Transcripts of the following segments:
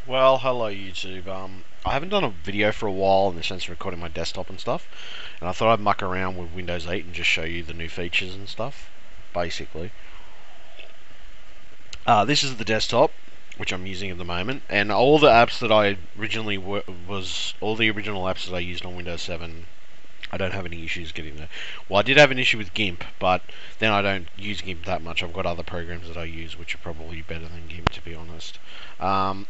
Well, hello YouTube. I haven't done a video for a while in the sense of recording my desktop and stuff, and I thought I'd muck around with Windows 8 and just show you the new features and stuff, basically. This is the desktop, which I'm using at the moment, and all the apps that I originally all the original apps that I used on Windows 7. I don't have any issues getting there. Well, I did have an issue with GIMP, but then I don't use GIMP that much. I've got other programs that I use which are probably better than GIMP, to be honest. I'm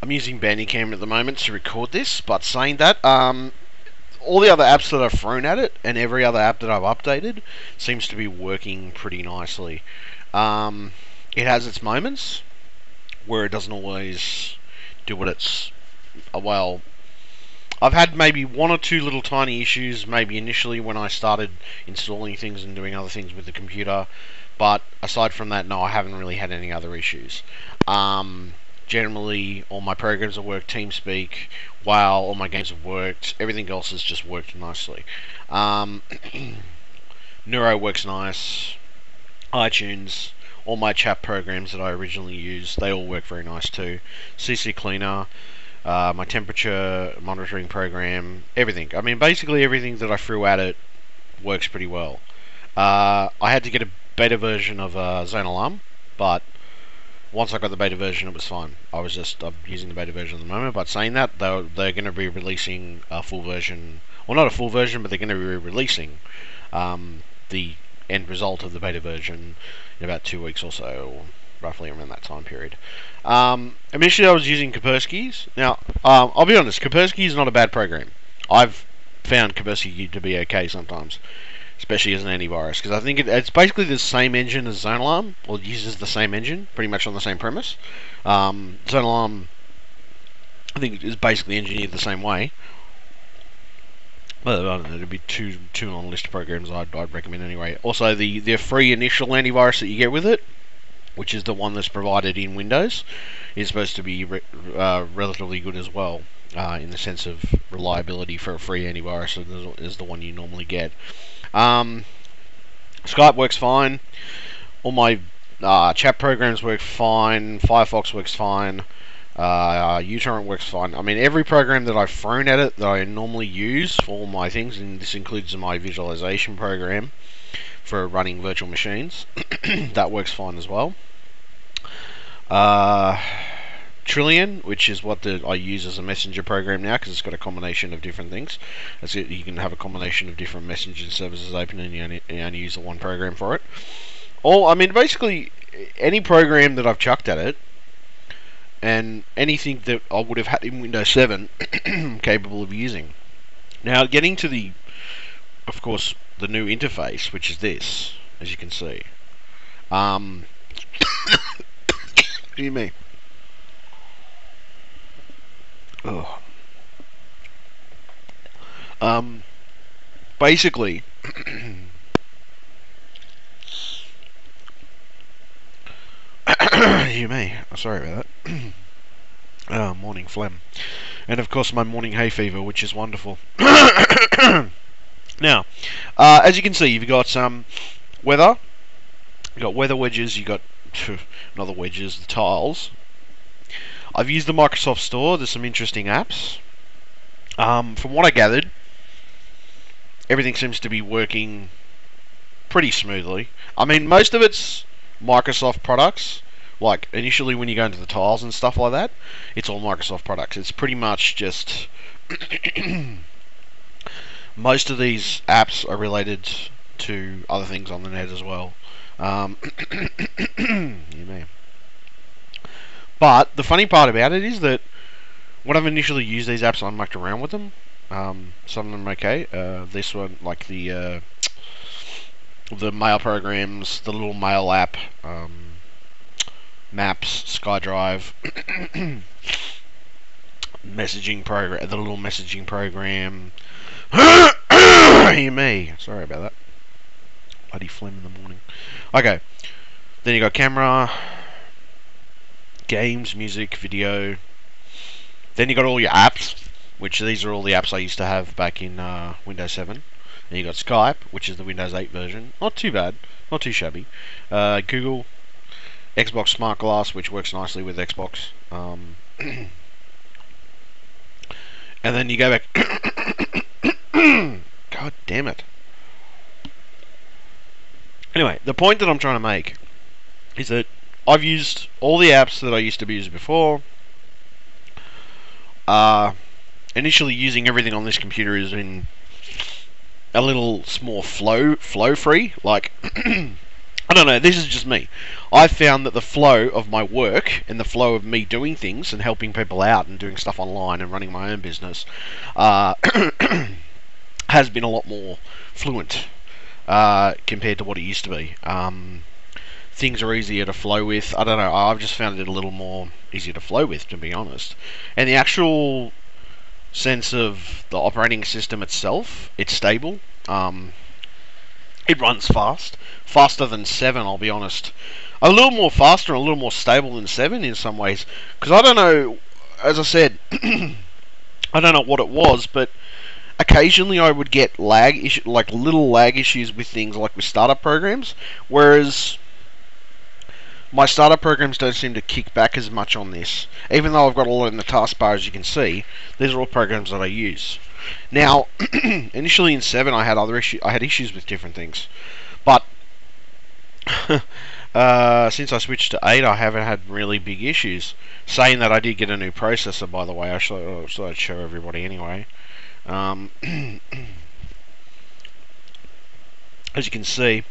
using Bandicam at the moment to record this, but saying that, all the other apps that I've thrown at it, and every other app that I've updated, seems to be working pretty nicely. It has its moments, where it doesn't always do what it's... well, I've had maybe one or two little tiny issues, maybe initially when I started installing things and doing other things with the computer, but aside from that, no, I haven't really had any other issues. Generally, all my programs have worked, TeamSpeak, WoW, all my games have worked, everything else has just worked nicely. Neuro works nice, iTunes, all my chat programs that I originally used, they all work very nice too. CC Cleaner, my temperature monitoring program, everything. I mean, basically everything that I threw at it works pretty well. I had to get a beta version of Zone Alarm, but once I got the beta version, it was fine. I'm using the beta version at the moment, but saying that, they're going to be releasing a full version, well, not a full version, but they're going to be releasing the end result of the beta version in about 2 weeks or so, roughly around that time period. Initially I was using Kaspersky's. Now, I'll be honest, Kaspersky is not a bad program. I've found Kaspersky to be okay sometimes, especially as an antivirus, because I think it's basically the same engine as Zone Alarm, or it uses the same engine, pretty much on the same premise. Zone Alarm, I think, is basically engineered the same way. Well, I don't know, there'd be two on the list of programs I'd recommend anyway. Also, the free initial antivirus that you get with it, which is the one that's provided in Windows, is supposed to be relatively good as well, in the sense of reliability for a free antivirus is the one you normally get. Skype works fine. All my chat programs work fine. Firefox works fine. uTorrent works fine. I mean, every program that I've thrown at it that I normally use for all my things, and this includes my visualization program for running virtual machines, that works fine as well. Trillian, which is what I use as a messenger program now, because it's got a combination of different things. That's it. You can have a combination of different messaging services open, and you only use the one program for it. I mean, basically, any program that I've chucked at it, and anything that I would have had in Windows 7, capable of using. Now, getting to of course, the new interface, which is this, as you can see. What do you mean? Oh. Basically, you may. Oh, sorry about that. Morning phlegm, and of course my morning hay fever, which is wonderful. Now, as you can see, you've got some weather. You got weather wedges. You got not the wedges, the tiles. I've used the Microsoft Store. There's some interesting apps. From what I gathered, everything seems to be working pretty smoothly. I mean, most of it's Microsoft products. Like, initially when you go into the tiles and stuff like that, it's all Microsoft products. It's pretty much just... most of these apps are related to other things on the net as well. You may. But the funny part about it is that when I've initially used these apps, I mucked around with them. Some of them are okay. This one, like the mail programs, the little mail app, Maps, SkyDrive, messaging program, the little messaging program. Hear me. Sorry about that. Bloody phlegm in the morning. Okay. Then you got camera, games, music, video. Then you got all your apps, which these are all the apps I used to have back in Windows 7. Then you got Skype, which is the Windows 8 version. Not too bad, not too shabby. Google, Xbox Smart Glass, which works nicely with Xbox. And then you go back. God damn it. Anyway, the point that I'm trying to make is that I've used all the apps that I used to use before. Initially using everything on this computer has been a little more flow free. Like, I don't know, this is just me. I've found that the flow of my work and the flow of me doing things and helping people out and doing stuff online and running my own business has been a lot more fluent compared to what it used to be. Things are easier to flow with. I don't know, I've just found it a little more easier to flow with, to be honest. And the actual sense of the operating system itself, it's stable. It runs faster than 7, I'll be honest. A little more faster and a little more stable than 7 in some ways. Because I don't know, as I said, I don't know what it was, but occasionally I would get like little lag issues with things like with startup programs, whereas my startup programs don't seem to kick back as much on this. Even though I've got a lot in the taskbar, as you can see, these are all programs that I use. Now, initially in 7 I had issues with different things, but since I switched to 8 I haven't had really big issues. Saying that, I did get a new processor, by the way. I thought I'd show everybody anyway. As you can see,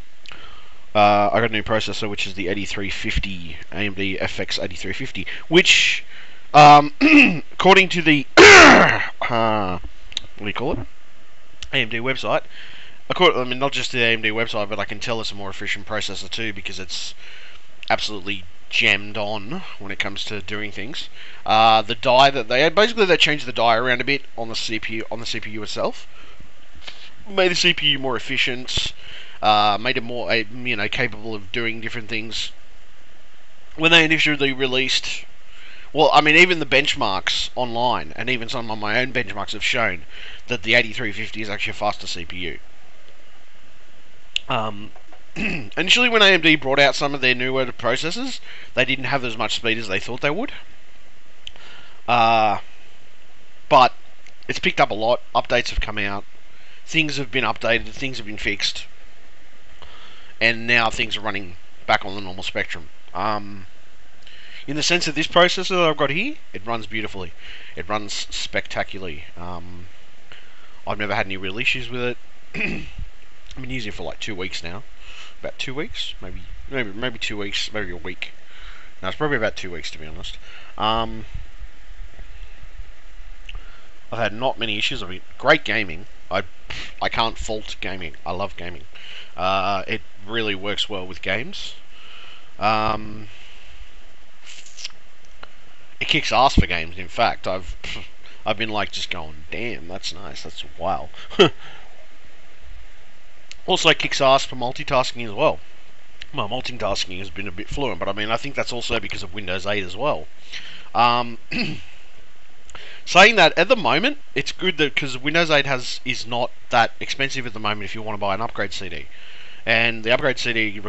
I got a new processor, which is the 8350 AMD FX 8350, which, according to the what do you call it? AMD website. I mean, not just the AMD website, but I can tell it's a more efficient processor too, because it's absolutely jammed on when it comes to doing things. The die that they changed the die around a bit on the CPU itself, made the CPU more efficient, made it more capable of doing different things. When they initially released, well, I mean, even the benchmarks online, and even some of my own benchmarks have shown that the 8350 is actually a faster CPU. Initially, when AMD brought out some of their newer processors, they didn't have as much speed as they thought they would. But it's picked up a lot. Updates have come out. Things have been updated. Things have been fixed. And now things are running back on the normal spectrum. In the sense of this processor that I've got here, it runs beautifully. It runs spectacularly. I've never had any real issues with it. I've been using it for like 2 weeks now. About 2 weeks, maybe 2 weeks, maybe a week. No, it's probably about 2 weeks, to be honest. I've had not many issues. I mean, great gaming. I can't fault gaming. I love gaming. It really works well with games. It kicks ass for games. In fact, I've been like just going, damn, that's nice. That's wow. Also kicks ass for multitasking as well. Well, multitasking has been a bit fluent, but I mean, I think that's also because of Windows 8 as well. Saying that, at the moment, it's good that because Windows 8 is not that expensive at the moment if you want to buy an upgrade CD. And the upgrade CD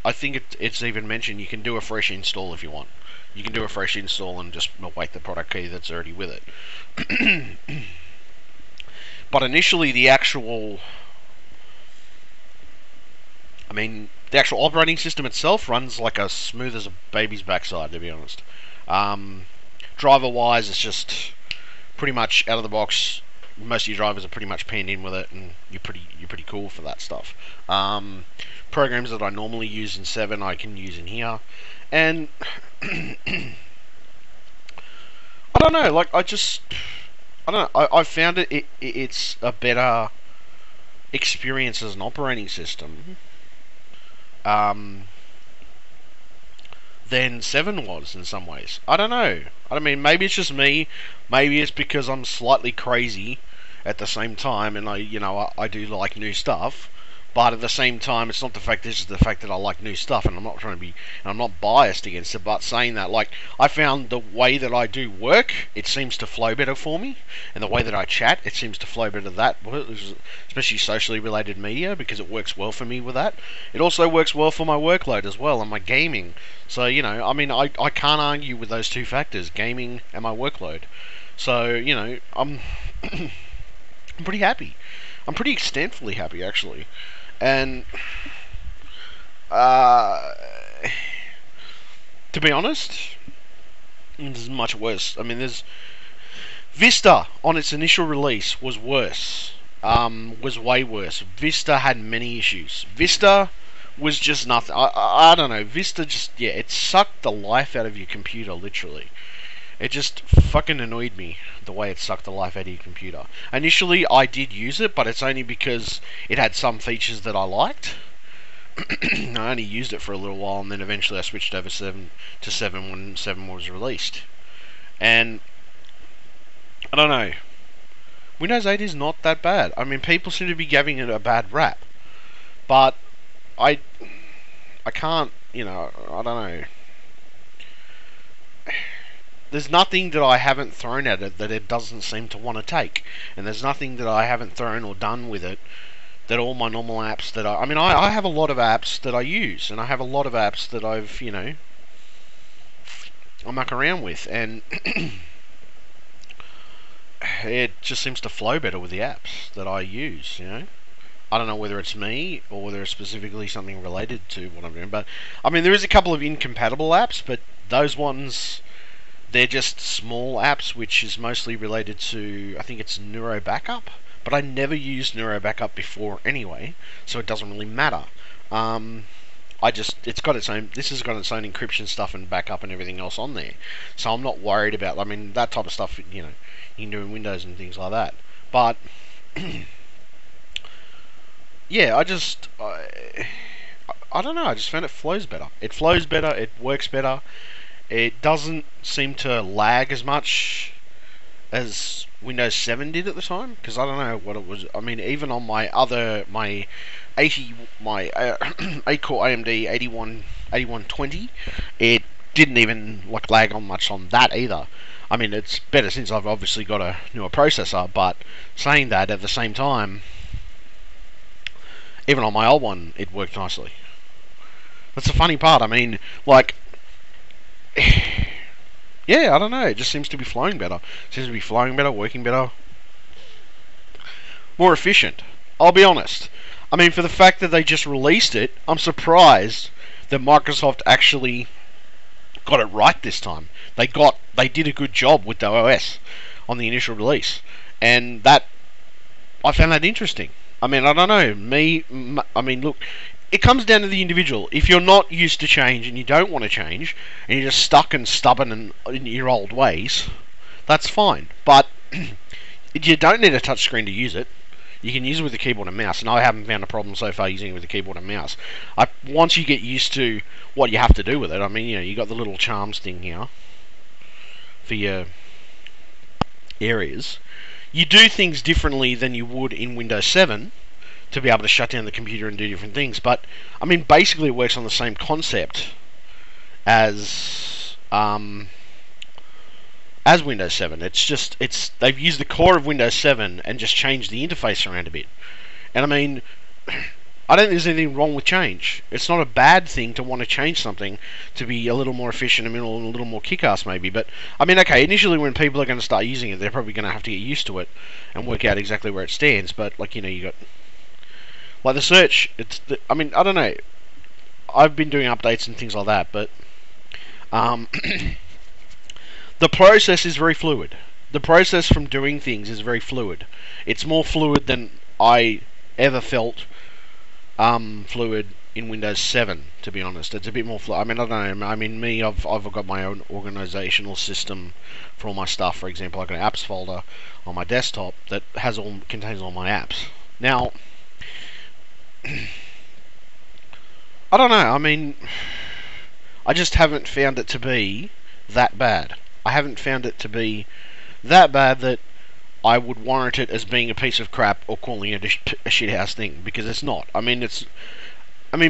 I think it's even mentioned you can do a fresh install if you want. You can do a fresh install and just await the product key that's already with it. But initially, the actual operating system itself runs like as smooth as a baby's backside, to be honest. Driver-wise, it's just pretty much out of the box. Most of your drivers are pretty much panned in with it, and you're pretty cool for that stuff. Programs that I normally use in 7, I can use in here, and I don't know. Like I don't know. I found it's a better experience as an operating system than 7 was in some ways. I don't know. I mean, maybe it's just me. Maybe it's because I'm slightly crazy at the same time, and I do like new stuff. But at the same time, it's not the fact. This is the fact that I like new stuff, and I'm not trying to be. And I'm not biased against it. But saying that, like, I found the way that I do work, it seems to flow better for me, and the way that I chat, it seems to flow better. That, especially socially related media, because it works well for me with that. It also works well for my workload as well and my gaming. So I mean, I can't argue with those two factors, gaming and my workload. So I'm I'm pretty happy. I'm pretty extensively happy actually. And to be honest, this is much worse. I mean, there's Vista on its initial release was worse. Was way worse. Vista had many issues. Vista was just nothing. I don't know. Vista just it sucked the life out of your computer literally. It just fucking annoyed me the way it sucked the life out of your computer. Initially, I did use it, but it's only because it had some features that I liked. I only used it for a little while, and then eventually I switched over to 7 when 7 was released. And I don't know. Windows 8 is not that bad. I mean, people seem to be giving it a bad rap, but I can't. I don't know. There's nothing that I haven't thrown at it that it doesn't seem to want to take. And there's nothing that I haven't thrown or done with it that all my normal apps that I mean, I have a lot of apps that I use, and I have a lot of apps that I've, I muck around with, and it just seems to flow better with the apps that I use, I don't know whether it's me or whether it's specifically something related to what I'm doing, but I mean, there is a couple of incompatible apps, but those ones, they're just small apps, which is mostly related to, I think it's Neuro Backup, but I never used Neuro Backup before anyway, so it doesn't really matter. It's got its own, this has got its own encryption stuff and backup and everything else on there, so I'm not worried about, I mean, that type of stuff, you can do in Windows and things like that, but, yeah, I don't know, I just found it flows better. It flows better, it works better. It doesn't seem to lag as much as Windows 7 did at the time, because I don't know what it was. I mean, even on my 8-core AMD 8120, it didn't even lag on much on that either. I mean, it's better since I've obviously got a newer processor, but saying that, at the same time, even on my old one, it worked nicely. That's the funny part. I mean, yeah, I don't know, it just seems to be flowing better. Seems to be flowing better, working better. More efficient. I'll be honest. I mean, for the fact that they just released it, I'm surprised that Microsoft actually got it right this time. They did a good job with the OS on the initial release. And I found that interesting. I mean, I don't know. I mean, look, it comes down to the individual. If you're not used to change and you don't want to change, and you're just stuck and stubborn in your old ways, that's fine. But you don't need a touchscreen to use it. You can use it with the keyboard and mouse, and I haven't found a problem so far using it with the keyboard and mouse. Once you get used to what you have to do with it, I mean, you got the little charms thing here for your areas. You do things differently than you would in Windows 7 to be able to shut down the computer and do different things. But I mean, basically, it works on the same concept as Windows 7. They've used the core of Windows 7 and just changed the interface around a bit. And I mean, I don't think there's anything wrong with change. It's not a bad thing to want to change something to be a little more efficient and a little more kick-ass maybe. But I mean, okay, initially when people are going to start using it, they're probably going to have to get used to it and work out exactly where it stands. But you got the search. I mean, I don't know. I've been doing updates and things like that, but the process is very fluid. The process from doing things is very fluid. It's more fluid than I ever felt fluid in Windows 7, to be honest. It's a bit more fluid. I mean, I don't know. I mean, I've got my own organizational system for all my stuff. For example, I've got an apps folder on my desktop that contains all my apps. Now, I don't know. I mean, I just haven't found it to be that bad. I haven't found it to be that bad that I would warrant it as being a piece of crap or calling it a shithouse thing, because it's not. I mean,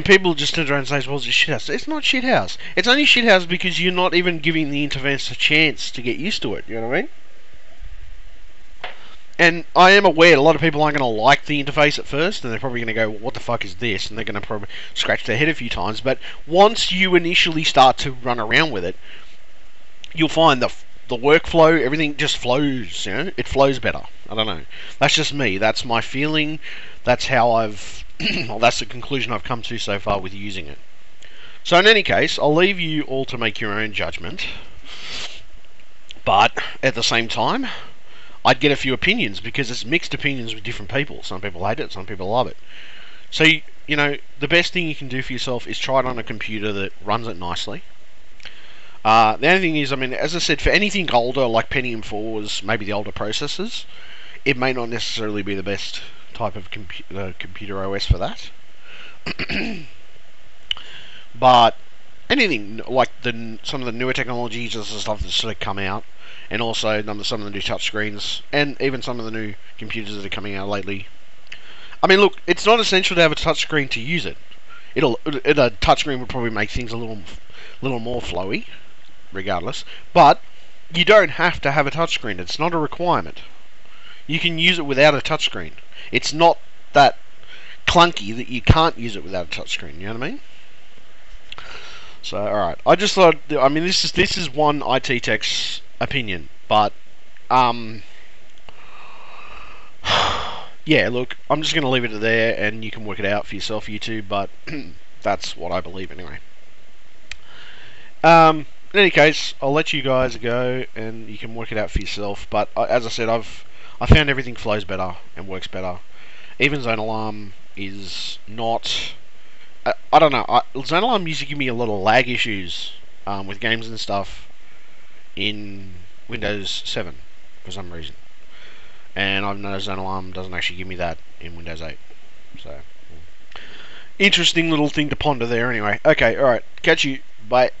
people just turn around and say, well, it's a shithouse. It's not shithouse. It's only shithouse because you're not even giving the interface a chance to get used to it, you know what I mean? And I am aware a lot of people aren't going to like the interface at first, and they're probably going to go, well, what the fuck is this? And they're going to probably scratch their head a few times. But once you initially start to run around with it, you'll find the workflow, everything just flows, you know? It flows better. I don't know. That's just me. That's my feeling. That's how I've... well, that's the conclusion I've come to so far with using it. So in any case, I'll leave you all to make your own judgment. But at the same time, I'd get a few opinions, because it's mixed opinions with different people. Some people hate it, some people love it. So, you know, the best thing you can do for yourself is try it on a computer that runs it nicely. The only thing is, I mean, as I said, for anything older, like Pentium 4s, maybe the older processors, it may not necessarily be the best type of computer OS for that. But anything like some of the newer technologies and stuff that's sort of come out, and also some of the new touchscreens, and even some of the new computers that are coming out lately. I mean, look, it's not essential to have a touchscreen to use it. A touchscreen would probably make things a little more flowy, regardless. But you don't have to have a touchscreen. It's not a requirement. You can use it without a touchscreen. It's not that clunky that you can't use it without a touchscreen. You know what I mean? So, alright. I just thought, I mean, this is one IT tech's opinion, but, yeah, look, I'm just going to leave it there, and you can work it out for yourself, you two, but that's what I believe anyway. In any case, I'll let you guys go, and you can work it out for yourself, but as I said, I found everything flows better and works better. Even Zone Alarm is not... I don't know. Zone Alarm used to give me a lot of lag issues with games and stuff in Windows 7 for some reason. And I've noticed Zone Alarm doesn't actually give me that in Windows 8. So, interesting little thing to ponder there anyway. Okay, alright. Catch you. Bye.